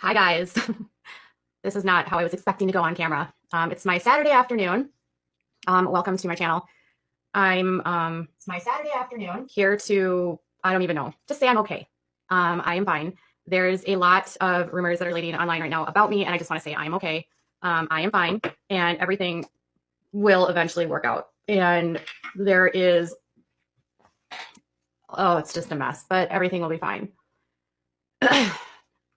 Hi guys. This is not how I was expecting to go on camera. It's my Saturday afternoon. Welcome to my channel. It's my Saturday afternoon here to, I don't even know, just say I'm okay. I am fine. There's a lot of rumors that are leading online right now about me, and I just want to say I'm okay. I am fine, and everything will eventually work out. And there is, oh, it's just a mess, but everything will be fine.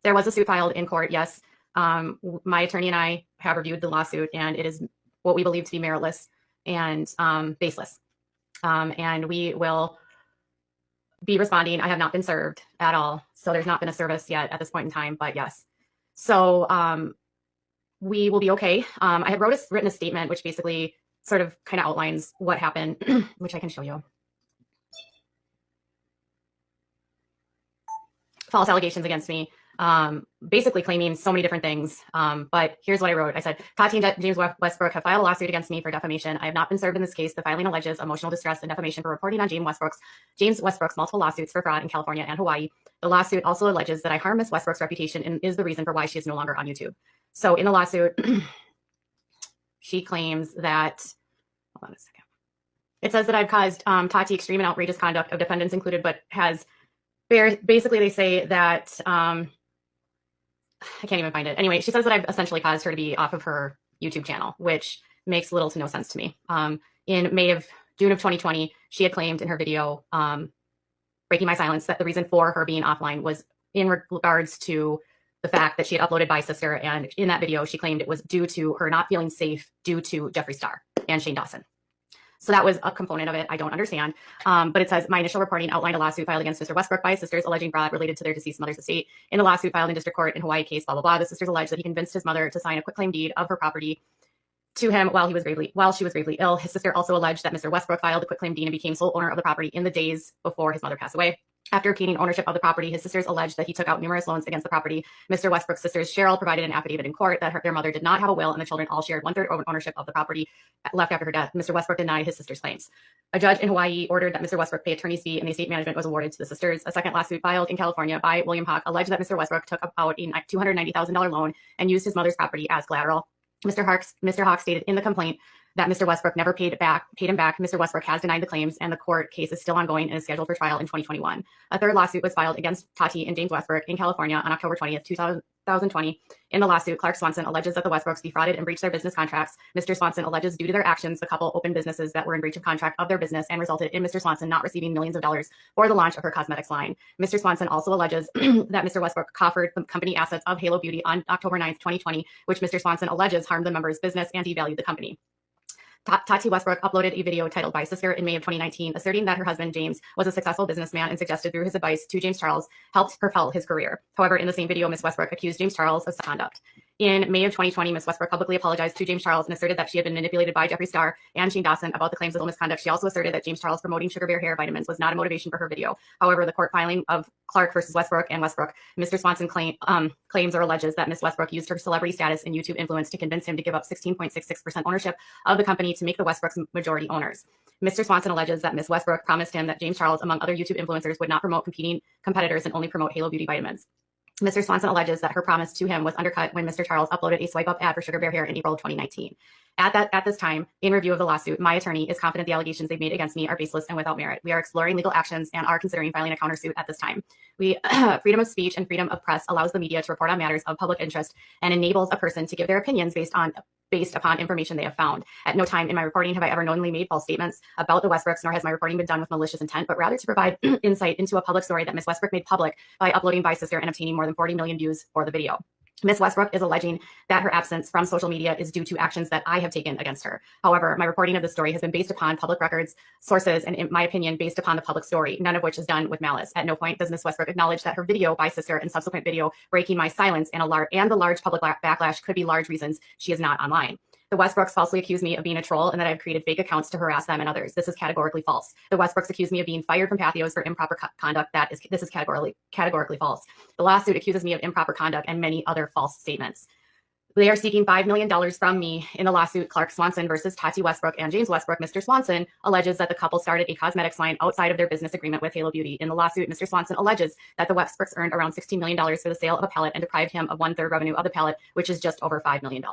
There was a suit filed in court, yes. My attorney and I have reviewed the lawsuit, and it is what we believe to be meritless and baseless. And we will be responding. I have not been served at all, so there's not been a service yet at this point in time, but yes. So we will be okay. I had written a statement which basically sort of kind of outlines what happened, which I can show you. False allegations against me, basically claiming so many different things. But here's what I wrote. I said, Tati and James Westbrook have filed a lawsuit against me for defamation. I have not been served in this case. The filing alleges emotional distress and defamation for reporting on James Westbrook's multiple lawsuits for fraud in California and Hawaii. The lawsuit also alleges that I harm Miss Westbrook's reputation and is the reason for why she is no longer on YouTube. So in the lawsuit, she claims that, hold on a second. It says that I've caused Tati extreme and outrageous conduct of defendants included, but has basically they say that I can't even find it. Anyway, she says that I've essentially caused her to be off of her YouTube channel, which makes little to no sense to me. In June of 2020, she had claimed in her video, Breaking My Silence, that the reason for her being offline was in regards to the fact that she had uploaded By Sister. And in that video, she claimed it was due to her not feeling safe due to Jeffree Star and Shane Dawson. So that was a component of it. I don't understand. But it says, my initial reporting outlined a lawsuit filed against Mr. Westbrook by his sisters alleging fraud related to their deceased mother's estate. In the lawsuit filed in district court in Hawaii case, blah, blah, blah, the sisters alleged that he convinced his mother to sign a quitclaim deed of her property to him while she was gravely ill. His sister also alleged that Mr. Westbrook filed a quitclaim deed and became sole owner of the property in the days before his mother passed away. After obtaining ownership of the property, his sisters alleged that he took out numerous loans against the property. Mr. Westbrook's sisters, Cheryl, provided an affidavit in court that their mother did not have a will and the children all shared 1/3 ownership of the property left after her death. Mr. Westbrook denied his sisters' claims. A judge in Hawaii ordered that Mr. Westbrook pay attorney's fee, and the estate management was awarded to the sisters. A second lawsuit filed in California by William Hawk alleged that Mr. Westbrook took out a $290,000 loan and used his mother's property as collateral. Mr. Hawk stated in the complaint that Mr. Westbrook never paid him back. Mr. Westbrook has denied the claims, and the court case is still ongoing and is scheduled for trial in 2021. A third lawsuit was filed against Tati and James Westbrook in California on October 20th, 2020. In the lawsuit, Clark Swanson alleges that the Westbrooks defrauded and breached their business contracts. Mr. Swanson alleges due to their actions, the couple opened businesses that were in breach of contract of their business and resulted in Mr. Swanson not receiving millions of dollars for the launch of her cosmetics line. Mr. Swanson also alleges that Mr. Westbrook coffered the company assets of Halo Beauty on October 9th, 2020, which Mr. Swanson alleges harmed the member's business and devalued the company. Tati Westbrook uploaded a video titled By Sister in May of 2019, asserting that her husband, James, was a successful businessman and suggested through his advice to James Charles helped propel his career. However, in the same video, Ms. Westbrook accused James Charles of conduct. In May of 2020, Ms. Westbrook publicly apologized to James Charles and asserted that she had been manipulated by Jeffree Star and Shane Dawson about the claims of misconduct. She also asserted that James Charles promoting Sugar Bear hair vitamins was not a motivation for her video. However, the court filing of Clark versus Westbrook and Westbrook, Mr. Swanson claims or alleges that Ms. Westbrook used her celebrity status and YouTube influence to convince him to give up 16.66% ownership of the company to make the Westbrooks majority owners. Mr. Swanson alleges that Ms. Westbrook promised him that James Charles, among other YouTube influencers, would not promote competing competitors and only promote Halo Beauty vitamins. Mr. Swanson alleges that her promise to him was undercut when Mr. Charles uploaded a swipe-up ad for Sugar Bear hair in April of 2019. At this time, in review of the lawsuit, my attorney is confident the allegations they've made against me are baseless and without merit. We are exploring legal actions and are considering filing a countersuit at this time. Freedom of speech and freedom of press allows the media to report on matters of public interest and enables a person to give their opinions based upon information they have found. At no time in my reporting have I ever knowingly made false statements about the Westbrooks, nor has my reporting been done with malicious intent, but rather to provide insight into a public story that Ms. Westbrook made public by uploading By Sister and obtaining more than 40 million views for the video. Ms. Westbrook is alleging that her absence from social media is due to actions that I have taken against her. However, my reporting of the story has been based upon public records, sources, and in my opinion, based upon the public story, none of which is done with malice. At no point does Ms. Westbrook acknowledge that her video, By Sister, and subsequent video, Breaking My Silence, and the large public backlash could be large reasons she is not online. The Westbrooks falsely accuse me of being a troll and that I've created fake accounts to harass them and others. This is categorically false. The Westbrooks accuse me of being fired from Patheos for improper conduct. This is categorically false. The lawsuit accuses me of improper conduct and many other false statements. They are seeking $5 million from me in the lawsuit Clark Swanson versus Tati Westbrook and James Westbrook. Mr. Swanson alleges that the couple started a cosmetics line outside of their business agreement with Halo Beauty. In the lawsuit, Mr. Swanson alleges that the Westbrooks earned around $16 million for the sale of a pallet and deprived him of 1/3 revenue of the pallet, which is just over $5 million.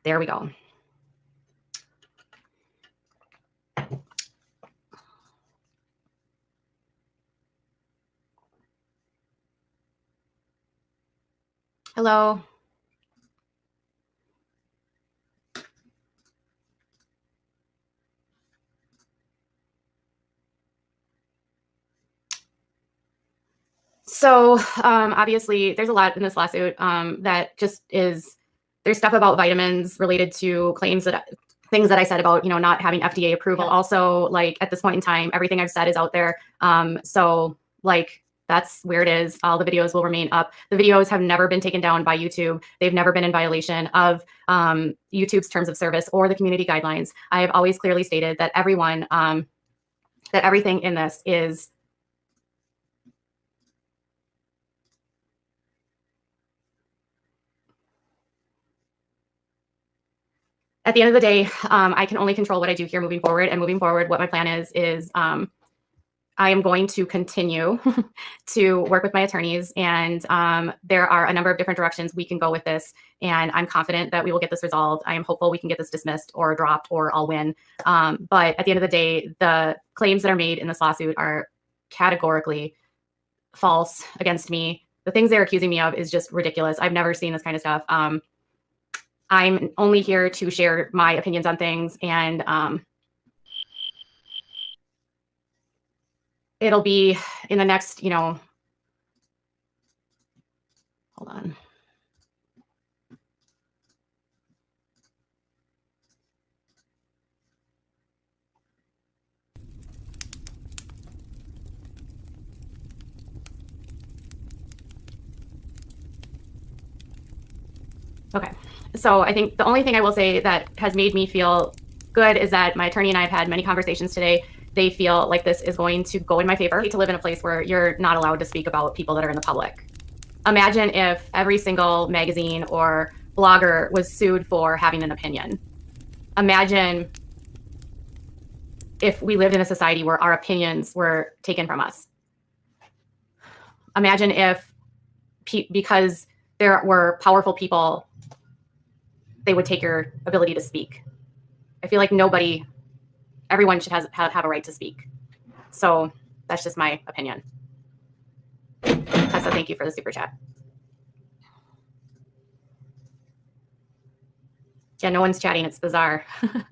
There we go. Hello. So obviously there's a lot in this lawsuit that just is, there's stuff about vitamins related to claims that things that I said about, not having FDA approval. Yeah. Also, like at this point in time, everything I've said is out there. So like, that's where it is. All the videos will remain up. The videos have never been taken down by YouTube. They've never been in violation of YouTube's terms of service or the community guidelines. I have always clearly stated that everyone, that everything in this is at the end of the day, I can only control what I do here moving forward. And moving forward, what my plan is I am going to continue to work with my attorneys. And there are a number of different directions we can go with this. And I'm confident that we will get this resolved. I am hopeful we can get this dismissed or dropped or I'll win. But at the end of the day, the claims that are made in this lawsuit are categorically false against me. The things they're accusing me of is just ridiculous. I've never seen this kind of stuff. I'm only here to share my opinions on things, and it'll be in the next, hold on. Okay. So I think the only thing I will say that has made me feel good is that my attorney and I have had many conversations today. They feel like this is going to go in my favor. I hate to live in a place where you're not allowed to speak about people that are in the public. Imagine if every single magazine or blogger was sued for having an opinion. Imagine if we lived in a society where our opinions were taken from us. Imagine if because there were powerful people, they would take your ability to speak. I feel like everyone should have a right to speak. So that's just my opinion. Tessa, thank you for the super chat. Yeah, no one's chatting. It's bizarre. I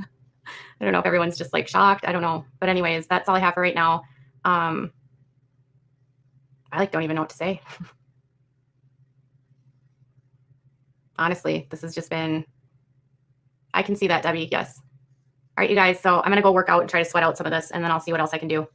don't know if everyone's just like shocked. I don't know. But anyways, that's all I have for right now. I don't even know what to say. Honestly, this has just been, I can see that, Debbie. Yes. All right, you guys. So I'm going to go work out and try to sweat out some of this, and then I'll see what else I can do.